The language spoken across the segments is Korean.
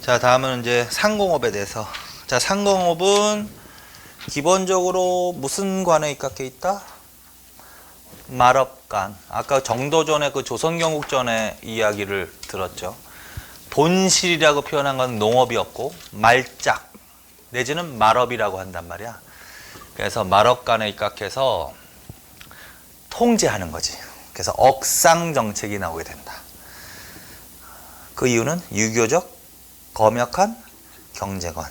자, 다음은 이제 상공업에 대해서. 자, 상공업은 기본적으로 무슨 관에 입각해 있다? 말업관. 아까 정도전의 그 조선경국전의 이야기를 들었죠. 본실이라고 표현한 건 농업이었고 말짝 내지는 말업이라고 한단 말이야. 그래서 말업관에 입각해서 통제하는 거지. 그래서 억상 정책이 나오게 된다. 그 이유는 유교적 검역한 경제관.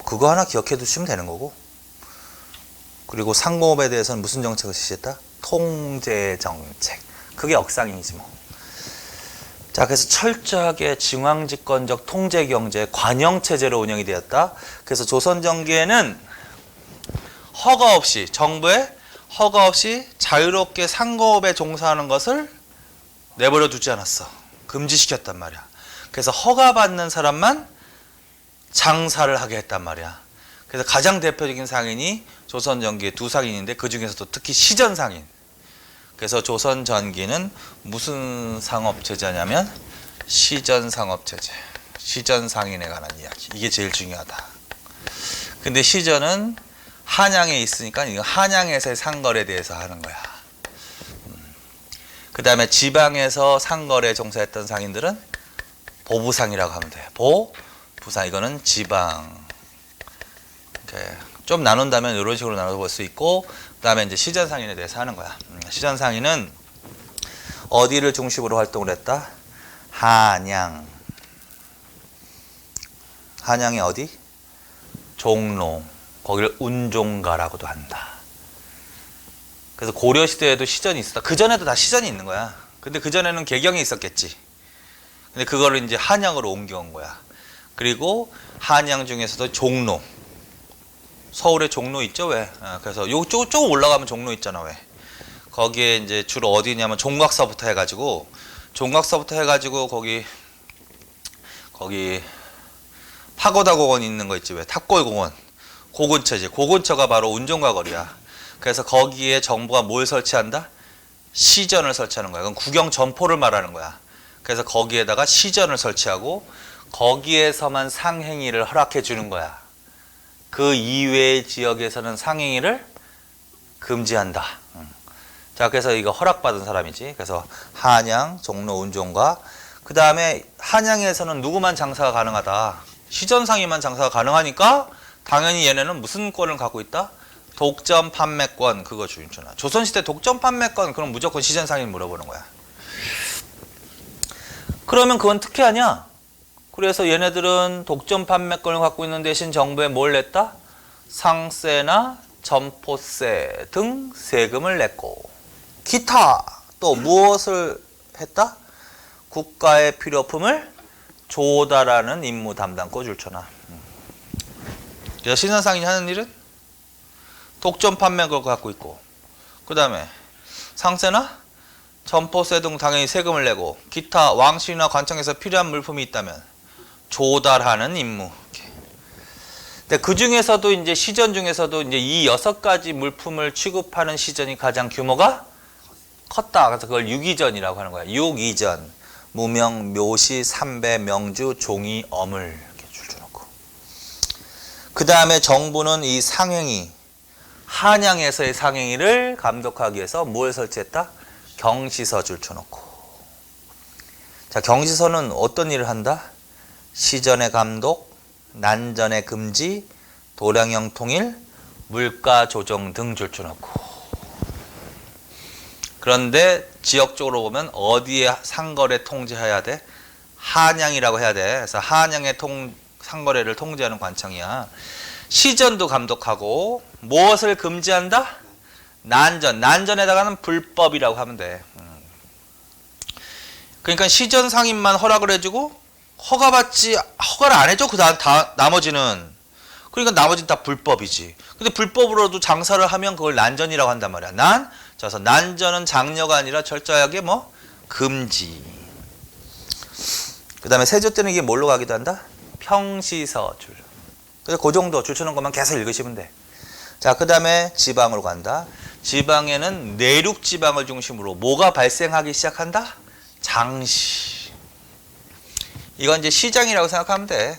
그거 하나 기억해 두시면 되는 거고. 그리고 상공업에 대해서는 무슨 정책을 실시했다? 통제 정책. 그게 억상이지 뭐. 자, 그래서 철저하게 중앙집권적 통제 경제 관영 체제로 운영이 되었다. 그래서 조선 정기에는 허가 없이, 정부의 허가 없이 자유롭게 상공업에 종사하는 것을 내버려 두지 않았어. 금지시켰단 말이야. 그래서 허가받는 사람만 장사를 하게 했단 말이야. 그래서 가장 대표적인 상인이 조선 전기의 두 상인인데 그 중에서도 특히 시전 상인. 그래서 조선 전기는 무슨 상업체제냐면 시전 상업체제. 시전 상인에 관한 이야기. 이게 제일 중요하다. 근데 시전은 한양에 있으니까 이거 한양에서의 상거래에 대해서 하는 거야. 그 다음에 지방에서 상거래에 종사했던 상인들은 보부상이라고 하면 돼. 보부상. 이거는 지방. 좀 나눈다면 이런 식으로 나눠볼 수 있고, 그 다음에 이제 시전상인에 대해서 하는 거야. 시전상인은 어디를 중심으로 활동을 했다? 한양. 한양이 어디? 종로. 거기를 운종가라고도 한다. 그래서 고려시대에도 시전이 있었다. 그전에도 다 시전이 있는 거야. 근데 그전에는 개경이 있었겠지. 근데 그거를 이제 한양으로 옮겨온 거야. 그리고 한양 중에서도 종로. 서울에 종로 있죠, 왜? 그래서 요쪽 조금 올라가면 종로 있잖아, 왜? 거기에 이제 주로 어디냐면 종각서부터 해가지고 거기 파고다 공원 있는 거 있지, 왜? 탑골 공원. 그 근처지. 그 근처가 바로 운종가 거리야. 그래서 거기에 정부가 뭘 설치한다? 시전을 설치하는 거야. 그건 구경 점포를 말하는 거야. 그래서 거기에다가 시전을 설치하고 거기에서만 상행위를 허락해 주는 거야. 그 이외의 지역에서는 상행위를 금지한다. 자, 그래서 이거 허락받은 사람이지. 그래서 한양, 종로, 운종가. 그 다음에 한양에서는 누구만 장사가 가능하다? 시전상인만 장사가 가능하니까 당연히 얘네는 무슨 권을 갖고 있다? 독점 판매권. 그거 주인잖아. 조선시대 독점 판매권. 그럼 무조건 시전상인 물어보는 거야. 그러면 그건 특혜하냐? 그래서 얘네들은 독점 판매권을 갖고 있는 대신 정부에 뭘 냈다? 상세나 점포세 등 세금을 냈고, 기타 또 무엇을 했다? 국가의 필요품을 조달하는 임무 담당권 줄쳐놔. 그래서 시전상인이 하는 일은 독점 판매권을 갖고 있고, 그 다음에 상세나 점포세 등 당연히 세금을 내고, 기타 왕실이나 관청에서 필요한 물품이 있다면 조달하는 임무. 근데 그 중에서도 이제 시전 중에서도 이제 이 6가지 물품을 취급하는 시전이 가장 규모가 컸다. 그래서 그걸 유기전이라고 하는 거야. 유기전. 무명, 묘시, 삼배, 명주, 종이, 어물. 이렇게 줄쳐놓고. 그 다음에 정부는 이 상행위, 한양에서의 상행위를 감독하기 위해서 뭘 설치했다? 경시서 줄쳐놓고. 자, 경시서는 어떤 일을 한다? 시전의 감독, 난전의 금지, 도량형 통일, 물가 조정 등 줄쳐놓고. 그런데 지역적으로 보면 어디에 상거래 통제해야 돼? 한양이라고 해야 돼. 그래서 한양의 상거래를 통제하는 관청이야. 시전도 감독하고 무엇을 금지한다? 난전. 난전에다가는 불법이라고 하면 돼. 그러니까 시전 상인만 허락을 해주고 허가를 안 해줘. 그 다음 나머지는. 그러니까 나머지는 다 불법이지. 근데 불법으로도 장사를 하면 그걸 난전이라고 한단 말이야. 그래서 난전은 장려가 아니라 철저하게 뭐 금지. 그 다음에 세조 때는 이게 뭘로 가기도 한다? 평시서 줄. 그래서 그 정도 줄쳐놓은 것만 계속 읽으시면 돼. 자, 그 다음에 지방으로 간다. 지방에는 내륙 지방을 중심으로 뭐가 발생하기 시작한다? 장시. 이건 이제 시장이라고 생각하면 돼.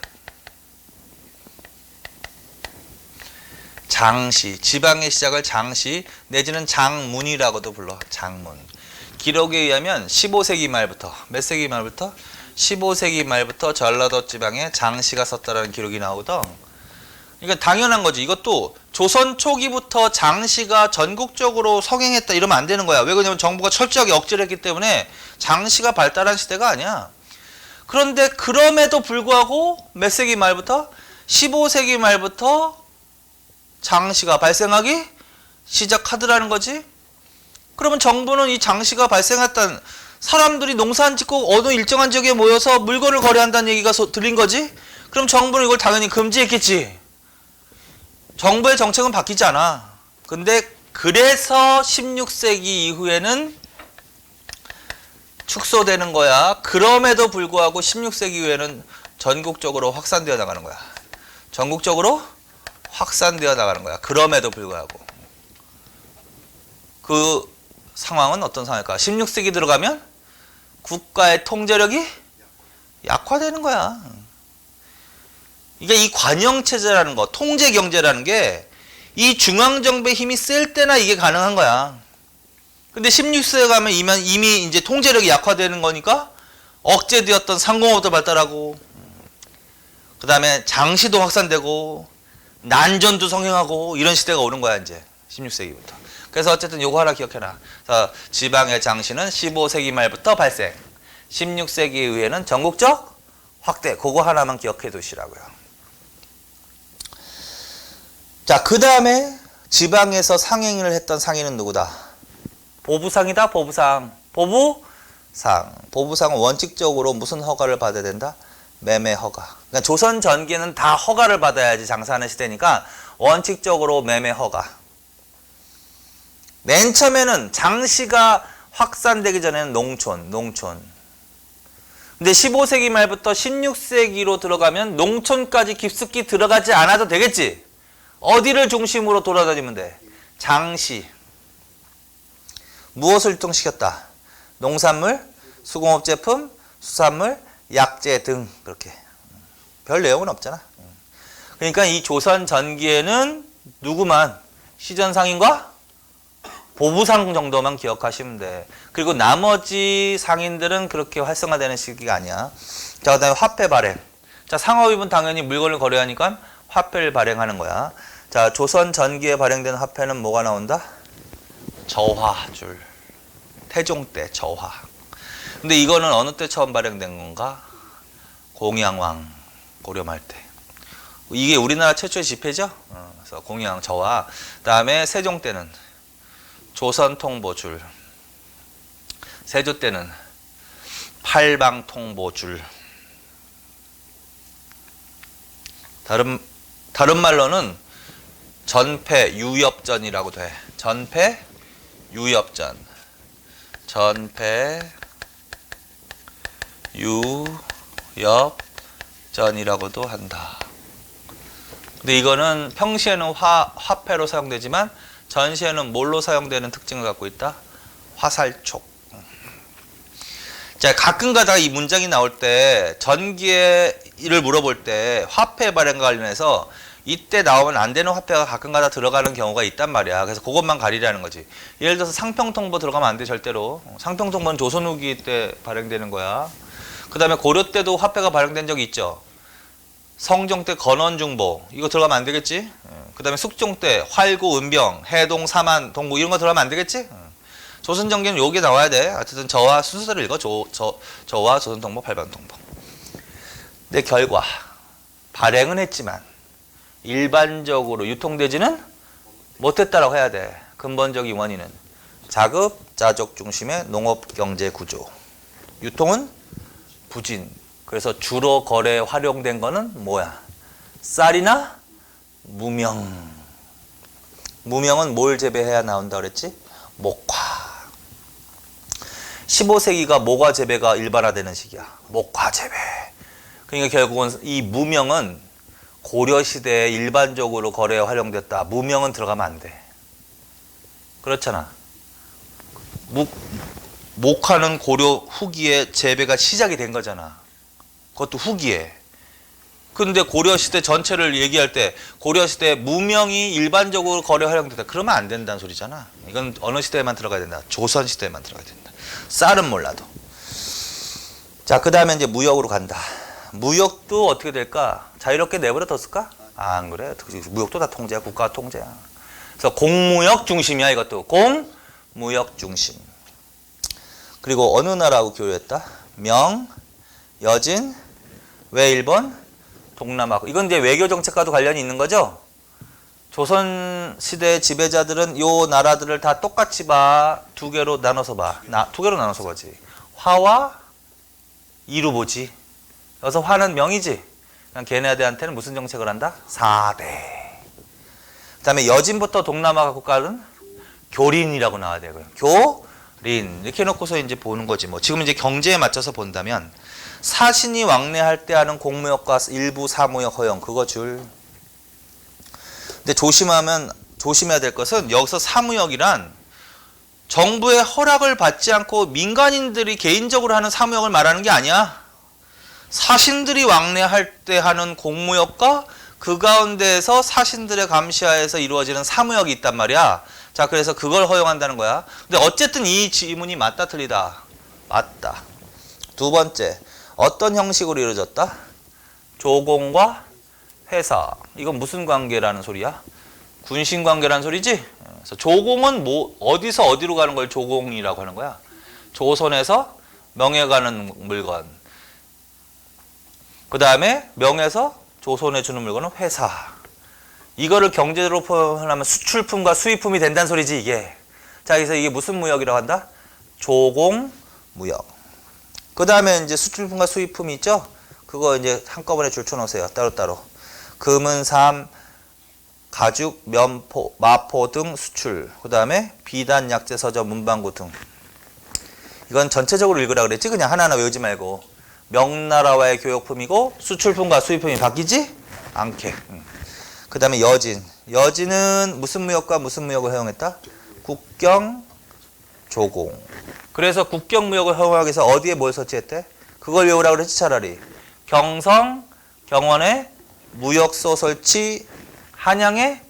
장시, 지방의 시작을 장시 내지는 장문이라고도 불러. 장문. 기록에 의하면 15세기 말부터, 몇 세기 말부터? 15세기 말부터 전라도 지방에 장시가 썼다라는 기록이 나오거든. 그러니까 당연한 거지. 이것도 조선 초기부터 장시가 전국적으로 성행했다 이러면 안 되는 거야. 왜 그러냐면 정부가 철저하게 억제를 했기 때문에 장시가 발달한 시대가 아니야. 그런데 그럼에도 불구하고 몇 세기 말부터? 15세기 말부터 장시가 발생하기 시작하더라는 거지. 그러면 정부는 이 장시가 발생했던 사람들이 농사 안 짓고 어느 일정한 지역에 모여서 물건을 거래한다는 얘기가 들린 거지. 그럼 정부는 이걸 당연히 금지했겠지. 정부의 정책은 바뀌지 않아. 근데 그래서 16세기 이후에는 축소되는 거야. 그럼에도 불구하고 16세기 이후에는 전국적으로 확산되어 나가는 거야. 전국적으로 확산되어 나가는 거야. 그럼에도 불구하고. 그 상황은 어떤 상황일까? 16세기 들어가면 국가의 통제력이 약화되는 거야. 이게 이 관영체제라는 거, 통제경제라는 게 이 중앙정부의 힘이 쓸 때나 이게 가능한 거야. 근데 16세에 가면 이미 이제 통제력이 약화되는 거니까 억제되었던 상공업도 발달하고, 그 다음에 장시도 확산되고, 난전도 성행하고, 이런 시대가 오는 거야, 이제. 16세기부터. 그래서 어쨌든 요거 하나 기억해놔. 지방의 장시는 15세기 말부터 발생. 16세기 이후에는 전국적 확대. 그거 하나만 기억해 두시라고요. 자, 그 다음에 지방에서 상행을 했던 상인은 누구다? 보부상이다. 보부상. 보부상. 보부상은 원칙적으로 무슨 허가를 받아야 된다? 매매 허가. 그러니까 조선 전기에는 다 허가를 받아야지 장사하는 시대니까 원칙적으로 매매 허가. 맨 처음에는 장시가 확산되기 전에는 농촌. 근데 15세기 말부터 16세기로 들어가면 농촌까지 깊숙이 들어가지 않아도 되겠지? 어디를 중심으로 돌아다니면 돼? 장시. 무엇을 유통시켰다? 농산물, 수공업 제품, 수산물, 약재 등. 그렇게. 별 내용은 없잖아. 그러니까 이 조선 전기에는 누구만? 시전상인과 보부상 정도만 기억하시면 돼. 그리고 나머지 상인들은 그렇게 활성화되는 시기가 아니야. 자, 그 다음에 화폐 발행. 자, 상업입은 당연히 물건을 거래하니까 화폐를 발행하는 거야. 자, 조선 전기에 발행된 화폐는 뭐가 나온다? 저화줄. 태종 때 저화. 근데 이거는 어느 때 처음 발행된 건가? 공양왕 고려말 때. 이게 우리나라 최초의 지폐죠? 그래서 공양 저화. 그다음에 세종 때는 조선통보줄. 세조 때는 팔방통보줄. 다른 말로는 전폐유협전이라고도 해. 전폐유협전. 전폐유협전이라고도 한다. 근데 이거는 평시에는 화폐로 사용되지만 전시에는 뭘로 사용되는 특징을 갖고 있다? 화살촉. 자, 가끔가다 이 문장이 나올 때 전기를 물어볼 때 화폐 발행과 관련해서 이때 나오면 안 되는 화폐가 가끔가다 들어가는 경우가 있단 말이야. 그래서 그것만 가리라는 거지. 예를 들어서 상평통보 들어가면 안 돼, 절대로. 상평통보는 조선 후기 때 발행되는 거야. 그 다음에 고려 때도 화폐가 발행된 적이 있죠. 성종 때 건원중보 이거 들어가면 안 되겠지. 그 다음에 숙종 때 활구, 은병, 해동, 사만, 동구 이런 거 들어가면 안 되겠지. 조선 전기는 요게 나와야 돼. 어쨌든 저와 순서대로 읽어. 저와 조선통보, 팔방통보. 근데 결과 발행은 했지만 일반적으로 유통되지는 못했다라고 해야 돼. 근본적인 원인은 자급자족 중심의 농업경제 구조. 유통은 부진. 그래서 주로 거래에 활용된 거는 뭐야? 쌀이나 무명. 무명은 뭘 재배해야 나온다 그랬지? 목화. 15세기가 모과 재배가 일반화되는 시기야. 목화 재배. 그러니까 결국은 이 무명은 고려시대에 일반적으로 거래에 활용됐다. 무명은 들어가면 안 돼. 그렇잖아. 목화는 고려 후기에 재배가 시작이 된 거잖아. 그것도 후기에. 근데 고려시대 전체를 얘기할 때 고려시대 무명이 일반적으로 거래 활용됐다. 그러면 안 된다는 소리잖아. 이건 어느 시대에만 들어가야 된다. 조선시대에만 들어가야 된다. 쌀은 몰라도. 자, 그 다음에 이제 무역으로 간다. 무역도 어떻게 될까? 자유롭게 내버려뒀을까? 안 그래. 무역도 다 통제야. 국가 통제야. 그래서 공무역 중심이야. 이것도 공무역 중심. 그리고 어느 나라하고 교류했다? 명, 여진, 왜 일본? 동남아. 이건 이제 외교 정책과도 관련이 있는 거죠. 조선 시대 지배자들은 요 나라들을 다 똑같이 봐. 두 개로 나눠서 봐. 두 개로 나눠서 보지. 화와 이로 보지. 여기서 화는 명이지. 그냥 걔네들한테는 무슨 정책을 한다? 4대. 그 다음에 여진부터 동남아 국가는 교린이라고 나와야 되고요. 교린. 이렇게 해놓고서 이제 보는 거지. 뭐 지금 이제 경제에 맞춰서 본다면 사신이 왕래할 때 하는 공무역과 일부 사무역 허용. 그거 줄. 근데 조심해야 될 것은 여기서 사무역이란 정부의 허락을 받지 않고 민간인들이 개인적으로 하는 사무역을 말하는 게 아니야. 사신들이 왕래할 때 하는 공무역과 그 가운데에서 사신들의 감시하에서 이루어지는 사무역이 있단 말이야. 자, 그래서 그걸 허용한다는 거야. 근데 어쨌든 이 지문이 맞다 틀리다? 맞다. 두 번째, 어떤 형식으로 이루어졌다? 조공과 회사. 이건 무슨 관계라는 소리야? 군신 관계라는 소리지? 그래서 조공은 뭐 어디서 어디로 가는 걸 조공이라고 하는 거야? 조선에서 명예 가는 물건. 그 다음에 명에서 조선에 주는 물건은 회사. 이거를 경제로 표현하면 수출품과 수입품이 된다는 소리지 이게. 자, 그래서 이게 무슨 무역이라고 한다? 조공무역. 그 다음에 이제 수출품과 수입품이 있죠? 그거 이제 한꺼번에 줄쳐놓으세요. 따로따로. 금은 삼, 가죽, 면포, 마포 등 수출. 그 다음에 비단, 약재, 서점, 문방구 등. 이건 전체적으로 읽으라 그랬지? 그냥 하나하나 외우지 말고. 명나라와의 교역품이고 수출품과 수입품이 바뀌지 않게. 그 다음에 여진. 여진은 무슨 무역과 무슨 무역을 허용했다? 국경, 조공. 그래서 국경무역을 허용하기 위해서 어디에 뭘 설치했대? 그걸 외우라 그랬지 차라리. 경성, 경원에 무역소 설치, 한양에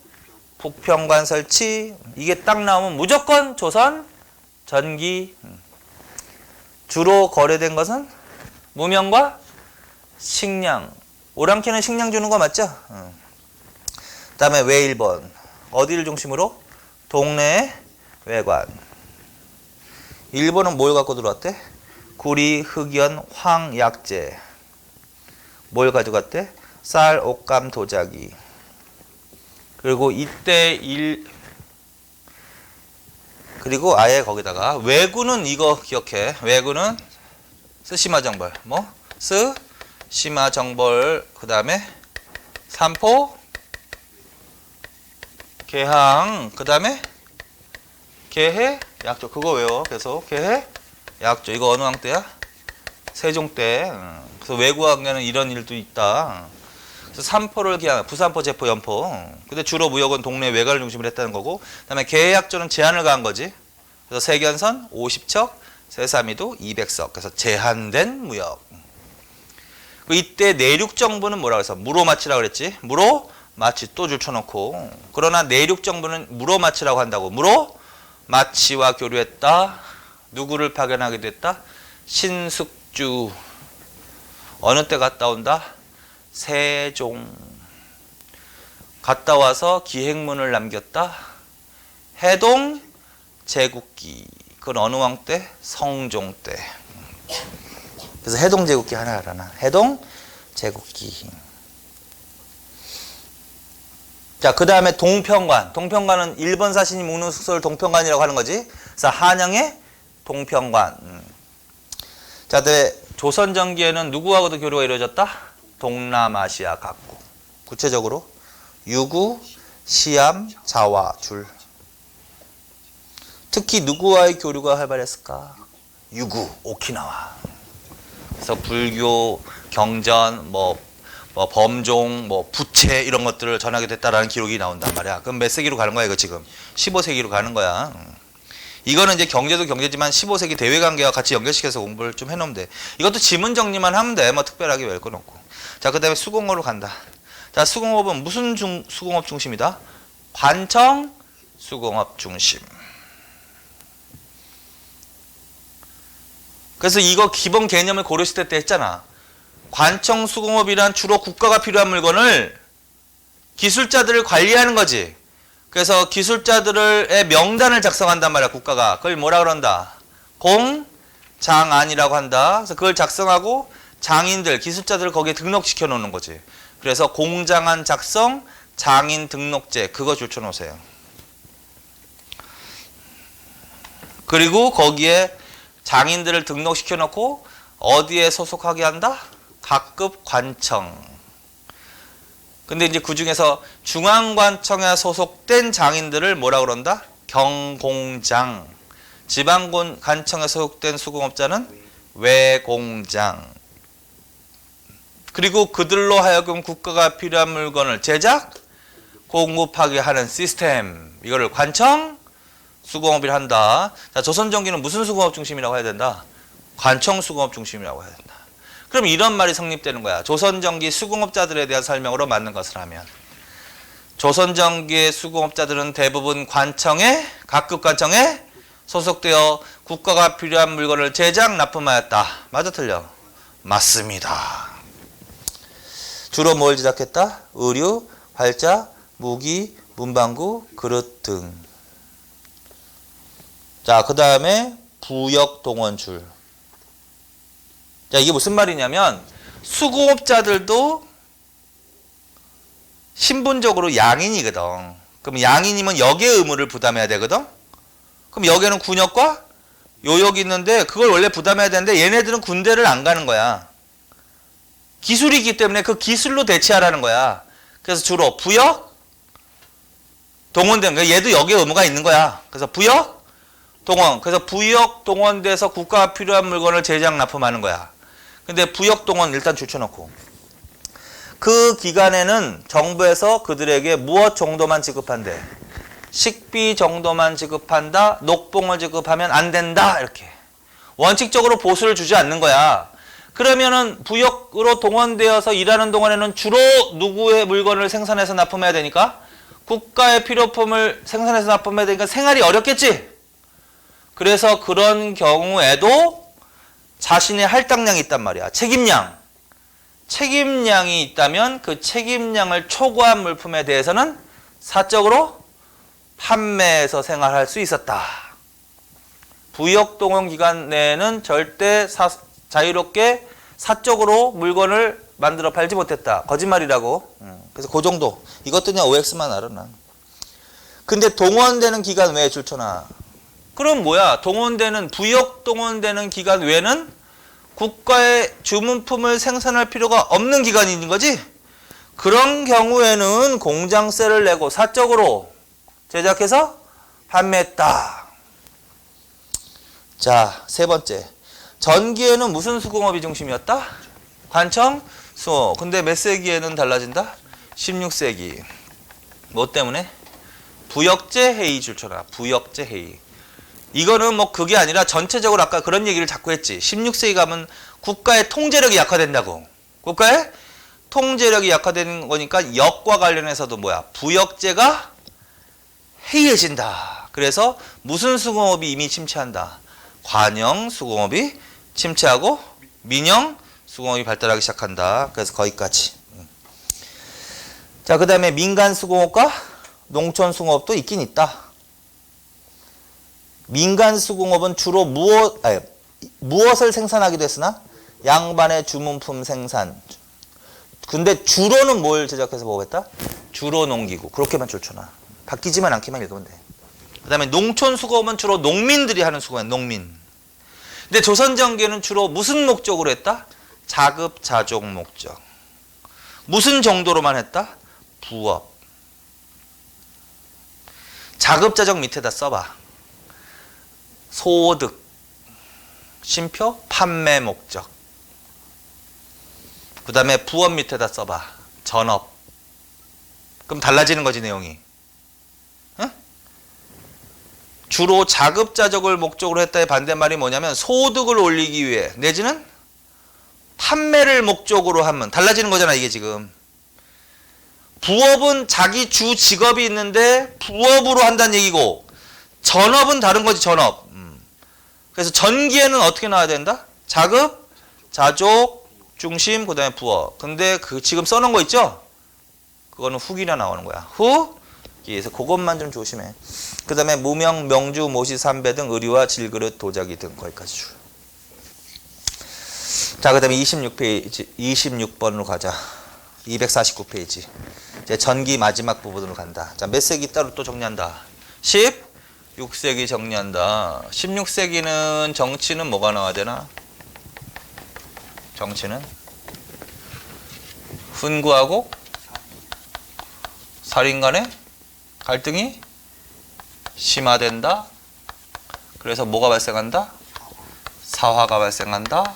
북평관 설치. 이게 딱 나오면 무조건 조선 전기. 주로 거래된 것은 무명과 식량. 오랑캐는 식량 주는 거 맞죠? 그 다음에 왜 1번. 어디를 중심으로? 동네 외관. 일본은 뭘 갖고 들어왔대? 구리, 흑연, 황, 약재. 뭘 가져갔대? 쌀, 옷감, 도자기. 그리고 이때 그리고 아예 거기다가 왜구는 이거 기억해. 왜구는 스시마정벌. 뭐? 스시마정벌. 그 다음에 삼포, 개항. 그 다음에 개해, 약조. 그거 외워. 계속 개해, 약조. 이거 어느 왕 때야? 세종 때. 그래서 외구왕에는 이런 일도 있다. 그래서 삼포를 기한 부산포, 제포, 연포. 근데 주로 무역은 동네 외관을 중심으로 했다는 거고. 그다음에 개해, 약조는 제한을 가한 거지. 그래서 세견선 50척, 세사미도 200석. 그래서 제한된 무역. 이때 내륙 정부는 뭐라고 해서 무로마치라고 그랬지. 무로마치 또 줄쳐놓고. 그러나 내륙 정부는 무로마치라고 한다고. 무로마치와 교류했다. 누구를 파견하게 됐다? 신숙주. 어느 때 갔다 온다? 세종. 갔다 와서 기행문을 남겼다. 해동 제국기. 그건 어느 왕 때? 성종 때. 그래서 해동 제국기 하나 알아나. 해동 제국기. 자, 그 다음에 동평관. 동평관은 일본 사신이 묵는 숙소를 동평관이라고 하는 거지. 그래서 한양의 동평관. 자, 근데 조선 전기에는 누구하고도 교류가 이루어졌다? 동남아시아 각국. 구체적으로 유구, 시암, 자와, 줄. 특히 누구와의 교류가 활발했을까? 유구, 오키나와. 그래서 불교, 경전, 범종, 부채 이런 것들을 전하게 됐다라는 기록이 나온단 말이야. 그럼 몇 세기로 가는 거야 이거 지금? 15세기로 가는 거야. 이거는 이제 경제도 경제지만 15세기 대외관계와 같이 연결시켜서 공부를 좀 해놓으면 돼. 이것도 지문 정리만 하면 돼. 뭐 특별하게 외울 건 없고. 자, 그 다음에 수공업으로 간다. 자, 수공업은 무슨 수공업 중심이다? 관청 수공업 중심. 그래서 이거 기본 개념을 고려시대 때 했잖아. 관청 수공업이란 주로 국가가 필요한 물건을 기술자들을 관리하는 거지. 그래서 기술자들의 명단을 작성한단 말이야, 국가가. 그걸 뭐라 그런다? 공장안이라고 한다. 그래서 그걸 작성하고 장인들, 기술자들을 거기에 등록시켜 놓는 거지. 그래서 공장안 작성, 장인 등록제, 그거 줄쳐 놓으세요. 그리고 거기에 장인들을 등록시켜 놓고 어디에 소속하게 한다? 각급 관청. 근데 이제 그 중에서 중앙관청에 소속된 장인들을 뭐라 그런다? 경공장. 지방관청에 소속된 수공업자는 외공장. 그리고 그들로 하여금 국가가 필요한 물건을 제작, 공급하게 하는 시스템. 이거를 관청 수공업이라 한다. 자, 조선전기는 무슨 수공업 중심이라고 해야 된다? 관청 수공업 중심이라고 해야 된다. 그럼 이런 말이 성립되는 거야. 조선전기 수공업자들에 대한 설명으로 맞는 것을 하면. 조선전기의 수공업자들은 대부분 관청에, 각급 관청에 소속되어 국가가 필요한 물건을 제작, 납품하였다. 맞아, 틀려? 맞습니다. 주로 뭘 제작했다? 의류, 활자, 무기, 문방구, 그릇 등. 자, 그 다음에 부역동원줄. 자, 이게 무슨 말이냐면 수공업자들도 신분적으로 양인이거든. 그럼 양인이면 역의 의무를 부담해야 되거든. 그럼 역에는 군역과 요역이 있는데 그걸 원래 부담해야 되는데 얘네들은 군대를 안 가는 거야. 기술이기 때문에 그 기술로 대체하라는 거야. 그래서 주로 부역, 동원되는 거야. 얘도 역의 의무가 있는 거야. 그래서 부역, 동원. 그래서 부역, 동원돼서 국가가 필요한 물건을 제작, 납품하는 거야. 근데 부역, 동원 일단 줄쳐놓고 그 기간에는 정부에서 그들에게 무엇 정도만 지급한대? 식비 정도만 지급한다. 녹봉을 지급하면 안 된다. 이렇게 원칙적으로 보수를 주지 않는 거야. 그러면은 부역으로 동원되어서 일하는 동안에는 주로 누구의 물건을 생산해서 납품해야 되니까 국가의 필요품을 생산해서 납품해야 되니까 생활이 어렵겠지. 그래서 그런 경우에도 자신의 할당량이 있단 말이야. 책임량. 책임량이 있다면 그 책임량을 초과한 물품에 대해서는 사적으로 판매해서 생활할 수 있었다. 부역동원 기간 내에는 절대 자유롭게 사적으로 물건을 만들어 팔지 못했다. 거짓말이라고. 그래서 그 정도. 이것도 그냥 OX만 알아놔. 근데 동원되는 기간 외에 줄쳐놔. 그럼 뭐야? 부역 동원되는 기간 외에는 국가의 주문품을 생산할 필요가 없는 기간이 있는 거지? 그런 경우에는 공장세를 내고 사적으로 제작해서 판매했다. 자, 세 번째. 전기에는 무슨 수공업이 중심이었다? 관청, 수업. 근데 몇 세기에는 달라진다? 16세기. 뭐 때문에? 부역제 회의 줄쳐라. 부역제 회의. 이거는 뭐 그게 아니라 전체적으로 아까 그런 얘기를 자꾸 했지. 16세기 가면 국가의 통제력이 약화된다고. 국가의 통제력이 약화되는 거니까 역과 관련해서도 뭐야? 부역제가 해이해진다. 그래서 무슨 수공업이 이미 침체한다? 관영 수공업이 침체하고 민영 수공업이 발달하기 시작한다. 그래서 거기까지. 자, 그 다음에 민간 수공업과 농촌 수공업도 있긴 있다. 민간 수공업은 주로 무엇을 생산하기도 했으나 양반의 주문품 생산. 근데 주로는 뭘 제작해서 보겠다? 주로 농기구. 그렇게만 줄쳐놔. 바뀌지만 않기만 읽으면 돼. 그 다음에 농촌 수공업은 주로 농민들이 하는 수공업이야. 농민. 근데 조선전기에는 주로 무슨 목적으로 했다? 자급자족 목적. 무슨 정도로만 했다? 부업. 자급자족 밑에다 써봐. 소득, 쉼표, 판매 목적. 그 다음에 부업 밑에다 써봐. 전업. 그럼 달라지는 거지, 내용이. 응? 주로 자급자족을 목적으로 했다의 반대말이 뭐냐면 소득을 올리기 위해 내지는 판매를 목적으로 하면 달라지는 거잖아 이게 지금. 부업은 자기 주 직업이 있는데 부업으로 한다는 얘기고 전업은 다른 거지 전업. 그래서 전기에는 어떻게 나와야 된다? 자급, 자족, 중심, 그 다음에 부업. 근데 그 지금 써놓은 거 있죠? 그거는 후기나 나오는 거야. 후기에서 그것만 좀 조심해. 그 다음에 무명, 명주, 모시, 삼배 등 의류와 질그릇, 도자기 등 거기까지 줄. 자, 그 다음에 26페이지, 26번으로 가자. 249페이지. 이제 전기 마지막 부분으로 간다. 자, 몇 세기 따로 또 정리한다. 16세기 정리한다. 16세기는 정치는 뭐가 나와야 되나? 정치는 훈구하고 살인 간의 갈등이 심화된다. 그래서 뭐가 발생한다? 사화가 발생한다.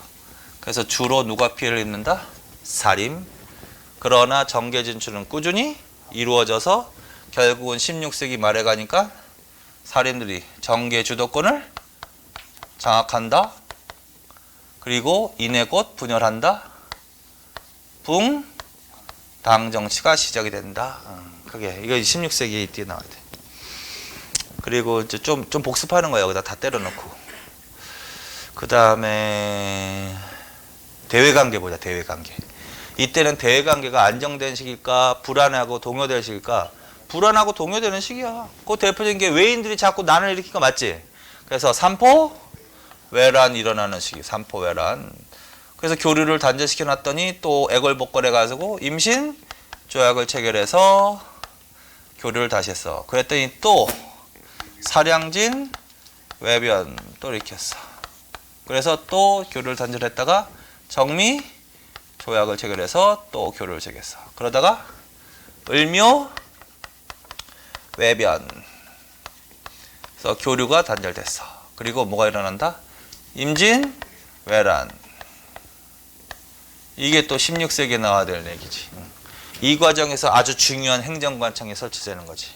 그래서 주로 누가 피해를 입는다? 살인. 그러나 정계 진출은 꾸준히 이루어져서 결국은 16세기 말에 가니까 살인들이 정계 주도권을 장악한다. 그리고 이내 곧 분열한다. 붕당 정치가 시작이 된다. 그게 이거 16세기에 이때 나와야 돼. 그리고 이제 좀 복습하는 거야. 여기다 다 때려넣고. 그 다음에 대외관계 보자. 대외관계. 이때는 대외관계가 안정된 시기일까? 불안하고 동요될 시기일까? 불안하고 동요되는 시기야. 그 대표적인 게 외인들이 자꾸 난을 일으키니까 맞지? 그래서 삼포 외란 일어나는 시기. 삼포 외란. 그래서 교류를 단절시켜 놨더니 또 애걸복걸해 가지고 임신 조약을 체결해서 교류를 다시 했어. 그랬더니 또 사량진 외변 또 일으켰어. 그래서 또 교류를 단절했다가 정미 조약을 체결해서 또 교류를 체결했어. 그러다가 을묘 외변 그래서 교류가 단절됐어. 그리고 뭐가 일어난다? 임진 외란. 이게 또 16세기에 나와야 될 얘기지. 이 과정에서 아주 중요한 행정관청이 설치되는 거지.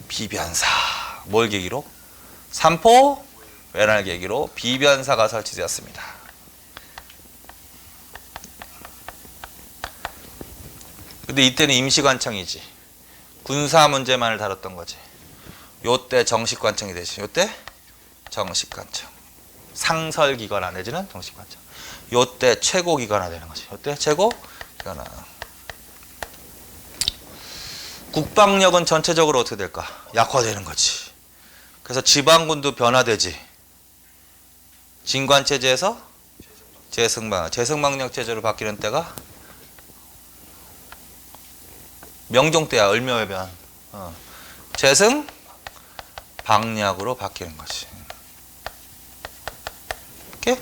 비변사. 뭘 계기로? 삼포 외란을 계기로 비변사가 설치되었습니다. 근데 이때는 임시관청이지. 군사 문제만을 다뤘던 거지. 요때 정식관청이 되지. 요때 정식관청. 상설기관화 내지는 정식관청. 요때 최고기관화 되는 거지. 요때 최고기관화. 국방력은 전체적으로 어떻게 될까? 약화되는 거지. 그래서 지방군도 변화되지. 진관체제에서 재승방력 체제로 바뀌는 때가 명종 때야. 을묘해변. 재승 방략으로 바뀌는 거지. 이렇게?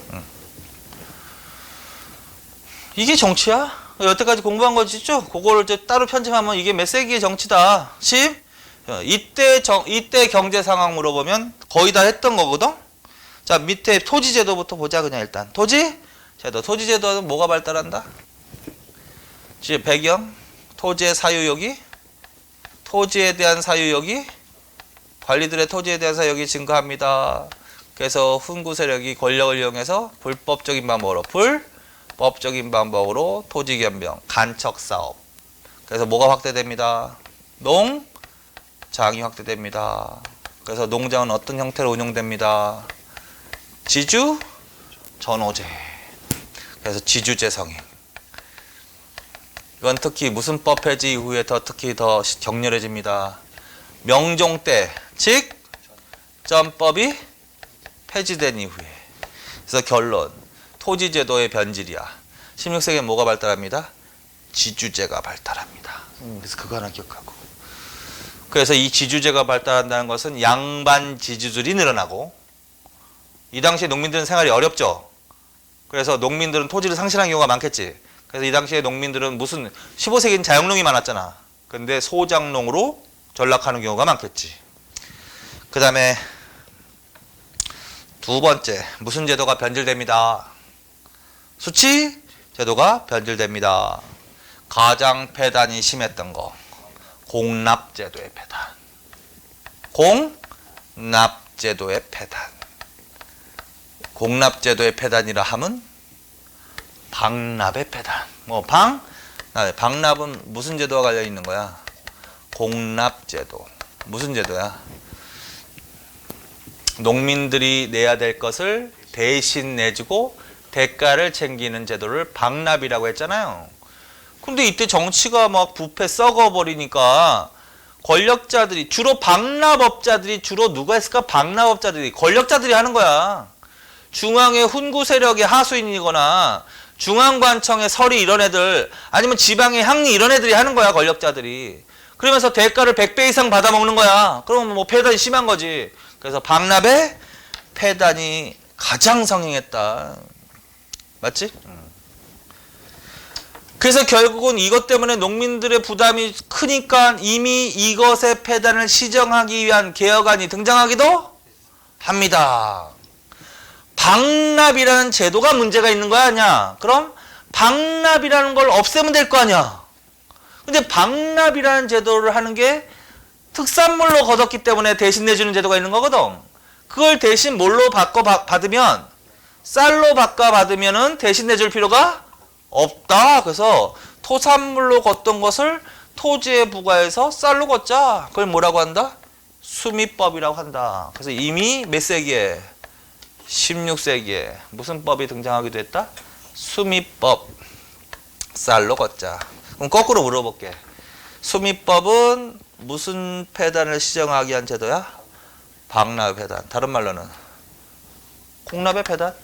이게 정치야? 여태까지 공부한 거 있죠? 그거를 이제 따로 편집하면 이게 몇 세기의 정치다. 10? 이때 경제 상황 물어보면 거의 다 했던 거거든? 자, 밑에 토지제도부터 보자, 그냥 일단. 토지제도. 토지제도는 뭐가 발달한다? 배경. 토지의 사유욕이, 토지에 대한 사유욕이, 관리들의 토지에 대한 사유욕이 증가합니다. 그래서 훈구 세력이 권력을 이용해서 불법적인 방법으로 토지 겸병, 간척 사업. 그래서 뭐가 확대됩니다? 농장이 확대됩니다. 그래서 농장은 어떤 형태로 운영됩니다? 지주 전호제. 그래서 지주제 성행. 이건 특히 무슨 법 폐지 이후에 특히 더 격렬해집니다. 명종 때, 즉 전법이 폐지된 이후에. 그래서 결론, 토지제도의 변질이야. 16세기에 뭐가 발달합니다? 지주제가 발달합니다. 그래서 그거 하나 기억하고. 그래서 이 지주제가 발달한다는 것은 양반 지주들이 늘어나고, 이 당시에 농민들은 생활이 어렵죠. 그래서 농민들은 토지를 상실한 경우가 많겠지. 그래서 이 당시에 농민들은 15세기는 자영농이 많았잖아. 근데 소장농으로 전락하는 경우가 많겠지. 그 다음에 두 번째, 무슨 제도가 변질됩니다? 수치 제도가 변질됩니다. 가장 폐단이 심했던 거, 공납제도의 폐단. 공납제도. 공납제도의 폐단. 공납제도의 폐단이라 함은 방납의 폐단. 방납은 무슨 제도와 관련 있는 거야? 공납제도. 무슨 제도야? 농민들이 내야 될 것을 대신 내주고 대가를 챙기는 제도를 방납이라고 했잖아요. 근데 이때 정치가 막 부패 썩어버리니까 권력자들이, 주로 방납업자들이, 주로 누가 했을까? 방납업자들이, 권력자들이 하는 거야. 중앙의 훈구 세력의 하수인이거나 중앙관청의 서리 이런 애들, 아니면 지방의 향리 이런 애들이 하는 거야, 권력자들이. 그러면서 대가를 100배 이상 받아먹는 거야. 그러면 뭐 폐단이 심한 거지. 그래서 방납의 폐단이 가장 성행했다. 맞지? 그래서 결국은 이것 때문에 농민들의 부담이 크니까 이미 이것의 폐단을 시정하기 위한 개혁안이 등장하기도 합니다. 방납이라는 제도가 문제가 있는 거야, 아니야? 그럼 방납이라는 걸 없애면 될 거 아니야? 근데 방납이라는 제도를 하는 게 특산물로 거뒀기 때문에 대신 내주는 제도가 있는 거거든. 그걸 대신 뭘로 받으면, 쌀로 받으면은 대신 내줄 필요가 없다. 그래서 토산물로 걷던 것을 토지에 부과해서 쌀로 걷자. 그걸 뭐라고 한다? 수미법이라고 한다. 그래서 이미 몇 세기에? 16세기에 무슨 법이 등장하기도 했다? 수미법. 쌀로 걷자. 그럼 거꾸로 물어볼게. 수미법은 무슨 폐단을 시정하기 위한 제도야? 방납의 폐단. 다른 말로는 공납의 폐단.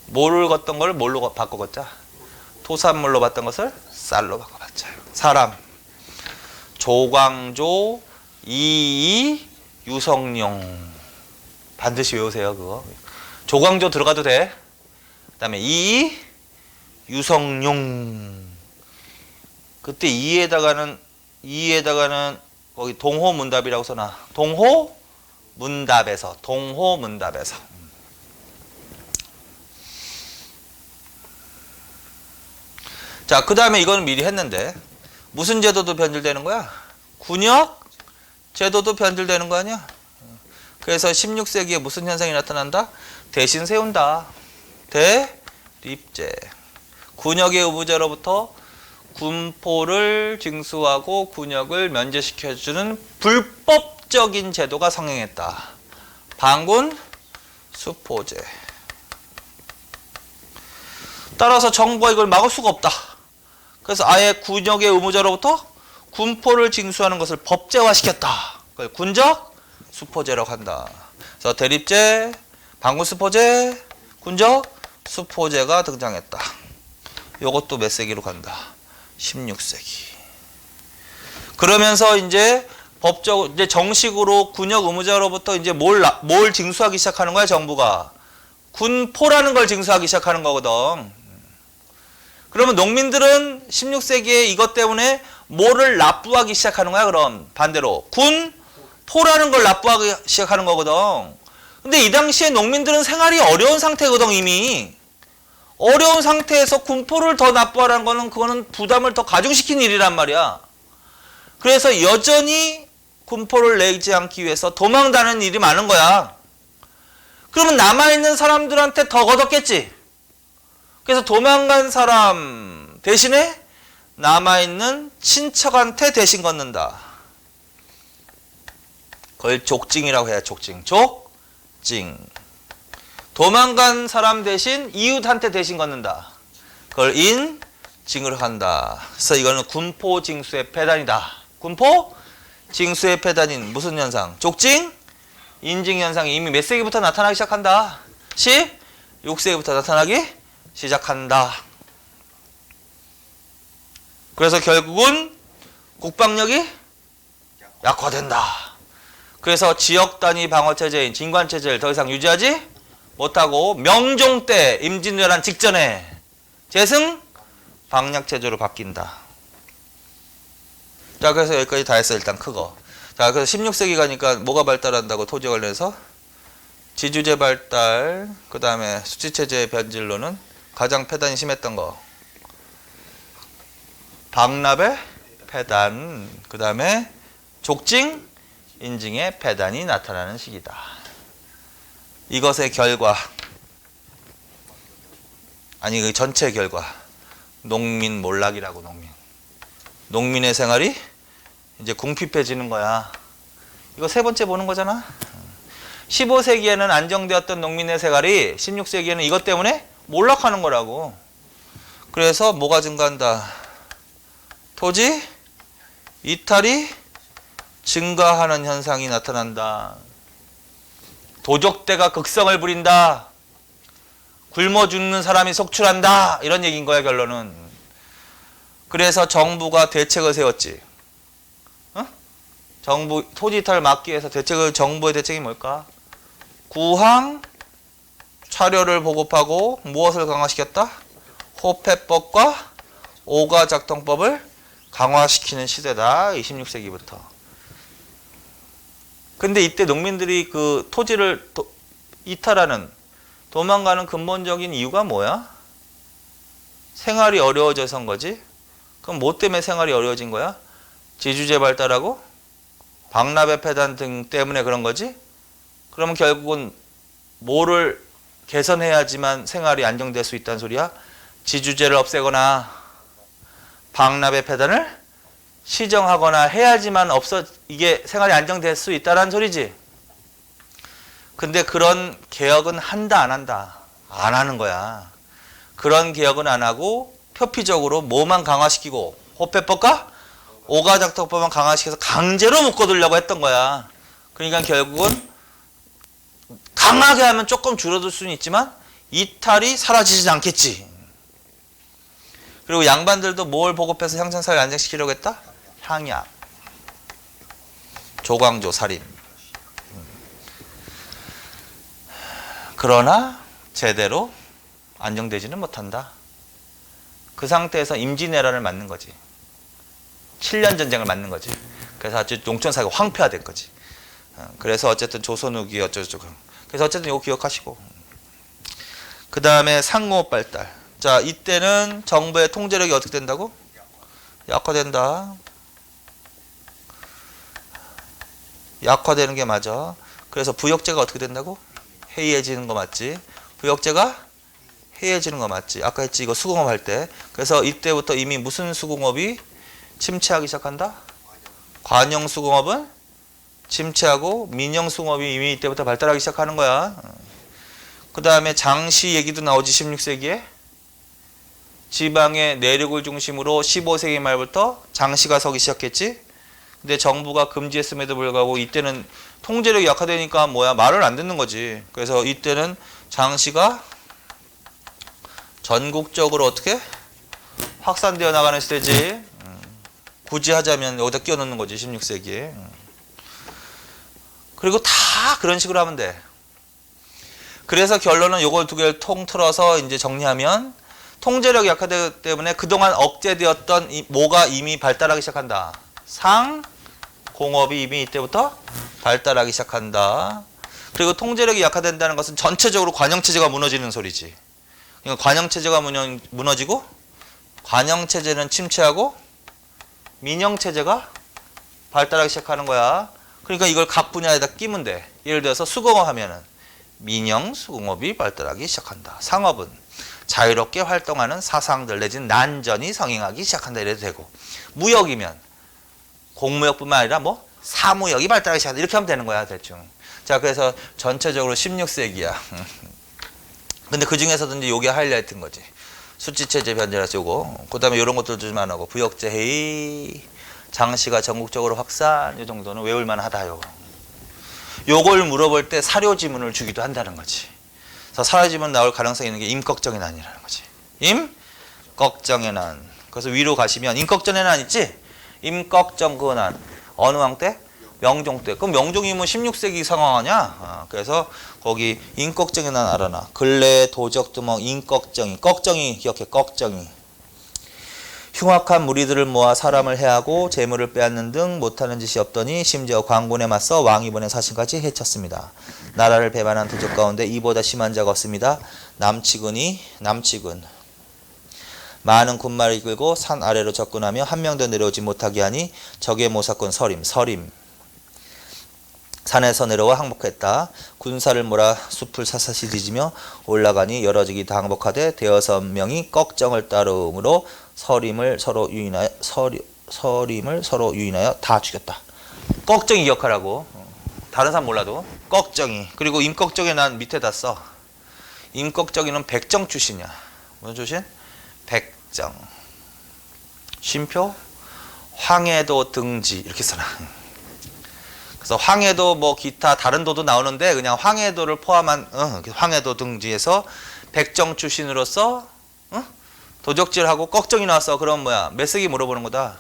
뭐를 걷던 걸 뭘로 바꿔 걷자? 토산물로 받던 것을 쌀로 바꿔 받자. 사람. 조광조, 이이, 유성룡. 반드시 외우세요, 그거. 조광조 들어가도 돼. 그 다음에 이이, 유성룡. 그때 이에다가는 거기 동호문답이라고 써놔. 동호문답에서. 자, 그 다음에 이거는 미리 했는데 무슨 제도도 변질되는 거야? 군역 제도도 변질되는 거 아니야? 그래서 16세기에 무슨 현상이 나타난다? 대신 세운다. 대립제. 군역의 의무자로부터 군포를 징수하고 군역을 면제시켜주는 불법적인 제도가 성행했다. 방군 수포제. 따라서 정부가 이걸 막을 수가 없다. 그래서 아예 군역의 의무자로부터 군포를 징수하는 것을 법제화시켰다. 그걸 군적 수포제라고 한다. 그래서 대립제, 방군 수포제, 군적 수포제가 등장했다. 이것도 몇 세기로 간다? 16세기. 그러면서 이제 이제 정식으로 군역 의무자로부터 이제 뭘 징수하기 시작하는 거야, 정부가? 군포라는 걸 징수하기 시작하는 거거든. 그러면 농민들은 16세기에 이것 때문에 뭐를 납부하기 시작하는 거야, 그럼? 반대로. 군포라는 걸 납부하기 시작하는 거거든. 근데 이 당시에 농민들은 생활이 어려운 상태거든, 이미. 어려운 상태에서 군포를 더 납부하라는 거는 그거는 부담을 더 가중시킨 일이란 말이야. 그래서 여전히 군포를 내지 않기 위해서 도망다니는 일이 많은 거야. 그러면 남아있는 사람들한테 더 걷었겠지. 그래서 도망간 사람 대신에 남아있는 친척한테 대신 걷는다. 그걸 족징이라고 해야 족징. 족징. 도망간 사람 대신 이웃한테 대신 걷는다. 그걸 인징을 한다. 그래서 이거는 군포징수의 폐단이다. 군포징수의 폐단인 무슨 현상? 족징, 인징 현상이 이미 몇 세기부터 나타나기 시작한다. 16세기부터 나타나기 시작한다. 그래서 결국은 국방력이 약화된다. 그래서 지역 단위 방어 체제인 진관 체제를 더 이상 유지하지 못하고 명종 때 임진왜란 직전에 재승 방략 체제로 바뀐다. 자, 그래서 여기까지 다 했어. 일단 크거. 자, 그래서 16세기 가니까 뭐가 발달한다고? 토지 관련해서 지주제 발달, 그 다음에 수치체제의 변질로는 가장 폐단이 심했던 거 방납의 폐단, 그 다음에 족징, 인증의 폐단이 나타나는 시기다. 이것의 결과, 아니 그 전체 결과, 농민 몰락이라고. 농민의 생활이 이제 궁핍해지는 거야. 이거 세 번째 보는 거잖아. 15세기에는 안정되었던 농민의 생활이 16세기에는 이것 때문에 몰락하는 거라고. 그래서 뭐가 증가한다? 토지 이탈이 증가하는 현상이 나타난다. 도적대가 극성을 부린다. 굶어 죽는 사람이 속출한다. 이런 얘기인 거야, 결론은. 그래서 정부가 대책을 세웠지. 정부 토지 이탈을 막기 위해서 정부의 대책이 뭘까? 구항 차료를 보급하고 무엇을 강화시켰다? 호패법과 오가작동법을 강화시키는 시대다. 26세기부터. 근데 이때 농민들이 그 토지를 이탈하는, 도망가는 근본적인 이유가 뭐야? 생활이 어려워져서인 거지. 그럼 뭐 때문에 생활이 어려워진 거야? 지주제 발달하고 박람회 폐단 등 때문에 그런 거지? 그러면 결국은 뭐를 개선해야지만 생활이 안정될 수 있다는 소리야? 지주제를 없애거나 박람회 폐단을 시정하거나 해야지만 이게 생활이 안정될 수 있다는 소리지. 근데 그런 개혁은 한다 안 한다? 안 하는 거야. 그런 개혁은 안 하고 표피적으로 뭐만 강화시키고 호패법과 오가작동법만 강화시켜서 강제로 묶어두려고 했던 거야. 그러니까 결국은 강하게 하면 조금 줄어들 수는 있지만 이탈이 사라지지 않겠지. 그리고 양반들도 뭘 보급해서 형평사회를 안정시키려고 했다? 향약, 조광조, 살인. 그러나 제대로 안정되지는 못한다. 그 상태에서 임진왜란을 맞는 거지. 7년 전쟁을 맞는 거지. 그래서 아주 농촌사회가 황폐화된 거지. 그래서 어쨌든 조선 후기 어쩌고저쩌고. 그래서 어쨌든 이거 기억하시고. 그 다음에 상공업 발달. 자, 이때는 정부의 통제력이 어떻게 된다고? 약화된다. 약화되는 게 맞아. 그래서 부역제가 어떻게 된다고? 해이해지는 거 맞지? 부역제가 해이해지는 거 맞지? 아까 했지 이거 수공업 할 때. 그래서 이때부터 이미 무슨 수공업이 침체하기 시작한다? 관영 수공업은 침체하고 민영 수공업이 이미 이때부터 발달하기 시작하는 거야. 그 다음에 장시 얘기도 나오지. 16세기에 지방의 내륙을 중심으로 15세기 말부터 장시가 서기 시작했지. 근데 정부가 금지했음에도 불구하고 이때는 통제력이 약화되니까 말을 안 듣는 거지. 그래서 이때는 장시가 전국적으로 어떻게 확산되어 나가는 시대지. 굳이 하자면 여기다 끼워 넣는 거지. 16세기에. 그리고 다 그런 식으로 하면 돼. 그래서 결론은 요걸 두 개를 통틀어서 이제 정리하면 통제력이 약화되기 때문에 그동안 억제되었던 뭐가 이미 발달하기 시작한다. 상공업이 이미 이때부터 발달하기 시작한다. 그리고 통제력이 약화된다는 것은 전체적으로 관영체제가 무너지는 소리지. 그러니까 관영체제가 무너지고 관영체제는 침체하고 민영체제가 발달하기 시작하는 거야. 그러니까 이걸 각 분야에다 끼면 돼. 예를 들어서 수공업 하면은 민영 수공업이 발달하기 시작한다. 상업은 자유롭게 활동하는 사상들 내지는 난전이 성행하기 시작한다. 이래도 되고, 무역이면 공무역뿐만 아니라 사무역이 발달하기 시작한다. 이렇게 하면 되는 거야, 대충. 자, 그래서 전체적으로 16세기야. 근데 그 중에서도 이제 요게 하이라이트인 거지. 수치체제 변제라서 요거. 그 다음에 이런 것들도 좀 안 하고, 부역제 해이, 장시가 전국적으로 확산, 요 정도는 외울만 하다요. 요걸 물어볼 때 사료지문을 주기도 한다는 거지. 그래서 사료지문 나올 가능성이 있는 게 임꺽정의 난이라는 거지. 임꺽정의 난. 그래서 위로 가시면 임꺽정의 난 있지? 임꺽정 그 난. 어느 왕 때? 명종 때. 그럼 명종이면 16세기 상황 아니야? 그래서 거기 임꺽정의 난 알아놔. 근래 도적두멍 임꺽정이. 꺽정이 기억해. 꺽정이. 흉악한 무리들을 모아 사람을 해하고 재물을 빼앗는 등 못하는 짓이 없더니 심지어 광군에 맞서 왕이 보낸 사신까지 해쳤습니다. 나라를 배반한 도적 가운데 이보다 심한 자가 없습니다. 남치군 많은 군마를 이끌고 산 아래로 접근하며 한 명도 내려오지 못하게 하니 적의 모사꾼 서림 산에서 내려와 항복했다. 군사를 몰아 숲을 사사시 뒤지며 올라가니 여러지기 다 항복하되 대여섯 명이 꺽정을 따르므로 서림을 서로 유인하여 다 죽였다. 꺽정이 기억하라고. 다른 사람 몰라도 꺽정이. 그리고 임꺽정이 난 밑에다 써. 임꺽정이는 백정 출신이야. 무슨 출신? 백정. 쉼표 황해도 등지 이렇게 써놔. 그래서 황해도 뭐 기타 다른 도도 나오는데 그냥 황해도를 포함한 황해도 등지에서 백정 출신으로서 도적질하고 꺽정이 나왔어. 그럼 뭐야? 몇 세기 물어보는 거다?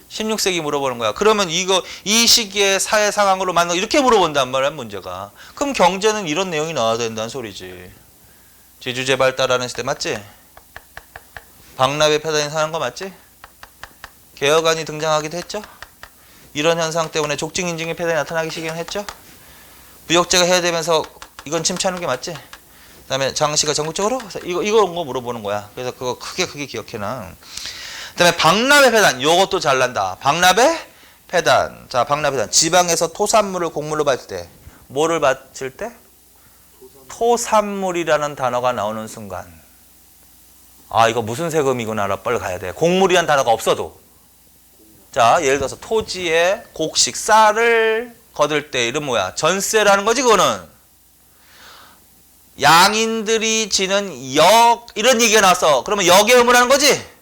16세기 물어보는 거야. 그러면 이 시기의 사회 상황으로 만나 이렇게 물어본단 말이야, 문제가. 그럼 경제는 이런 내용이 나와야 된다는 소리지. 지주재발달하는 시대 맞지? 박람회 패단이 사는 거 맞지? 개혁안이 등장하기도 했죠? 이런 현상 때문에 족증인증의 패단이 나타나기 시기는 했죠? 부역제가 해야되면서 이건 침체하는 게 맞지? 그 다음에 장시가 전국적으로 이거 물어보는 거야. 그래서 그거 크게 기억해놔. 그 다음에 박람회 패단, 요것도 잘난다. 박람회 패단. 자, 박람회 패단. 지방에서 토산물을 곡물로 바칠 때, 뭐를 바칠 때? 토산물이라는 단어가 나오는 순간. 아, 이거 무슨 세금이구나. 빨리 가야 돼. 곡물이란 단어가 없어도. 자, 예를 들어서 토지에 곡식, 쌀을 거둘 때, 이름 뭐야? 전세라는 거지, 그거는. 양인들이 지는 역, 이런 얘기가 나왔어. 그러면 역의 의무라는 거지?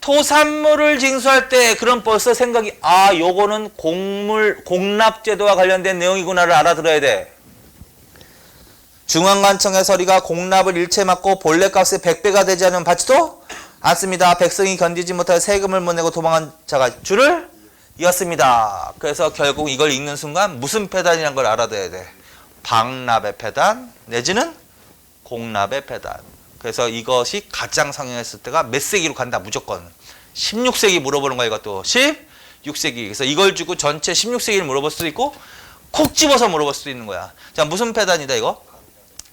토산물을 징수할 때 그럼 벌써 생각이 요거는 공납제도와 관련된 내용이구나를 알아들어야 돼. 중앙관청의 서리가 공납을 일체 막고 본래값의 100배가 되지 않으면 받지도 않습니다. 백성이 견디지 못하여 세금을 못 내고 도망한 자가 줄을 이었습니다. 그래서 결국 이걸 읽는 순간 무슨 패단이라는 걸 알아둬야 돼. 박납의 패단 내지는 공납의 패단. 그래서 이것이 가장 상용했을 때가 몇 세기로 간다 무조건. 16세기 물어보는 거야 이것도. 16세기. 그래서 이걸 주고 전체 16세기를 물어볼 수도 있고 콕 집어서 물어볼 수도 있는 거야. 자, 무슨 패단이다 이거?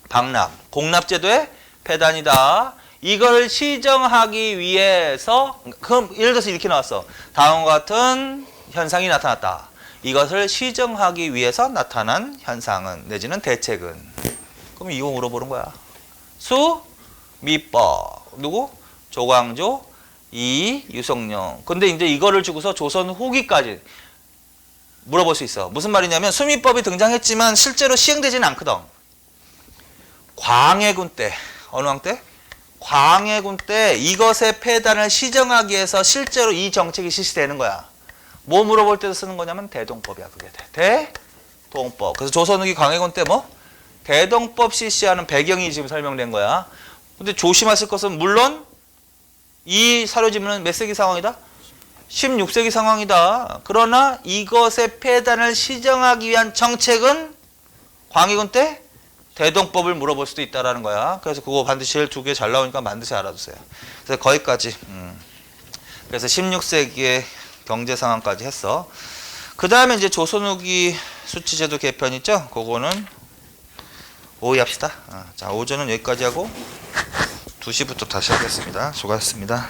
박납. 공납제도의 패단이다. 이걸 시정하기 위해서 그럼 예를 들어서 이렇게 나왔어. 다음과 같은 현상이 나타났다. 이것을 시정하기 위해서 나타난 현상은 내지는 대책은. 그럼 이거 물어보는 거야. 수 미법 누구? 조광조, 유성룡. 근데 이제 이거를 주고서 조선 후기까지 물어볼 수 있어. 무슨 말이냐면 수미법이 등장했지만 실제로 시행되지는 않거든. 광해군 때, 어느 왕 때? 광해군 때 이것의 폐단을 시정하기 위해서 실제로 이 정책이 실시되는 거야. 뭐 물어볼 때도 쓰는 거냐면 대동법이야. 그게 대동법. 그래서 조선 후기 광해군 때 뭐? 대동법 실시하는 배경이 지금 설명된 거야. 근데 조심하실 것은 물론 이 사료지문은 몇 세기 상황이다? 16세기 상황이다. 그러나 이것의 폐단을 시정하기 위한 정책은 광해군 때 대동법을 물어볼 수도 있다라는 거야. 그래서 그거 반드시 제일 두 개 잘 나오니까 반드시 알아두세요. 그래서 거기까지. 그래서 16세기의 경제 상황까지 했어. 그 다음에 이제 조선 후기 수치제도 개편 있죠? 그거는 오이 합시다. 자, 오전은 여기까지 하고 2시부터 다시 하겠습니다. 수고하셨습니다.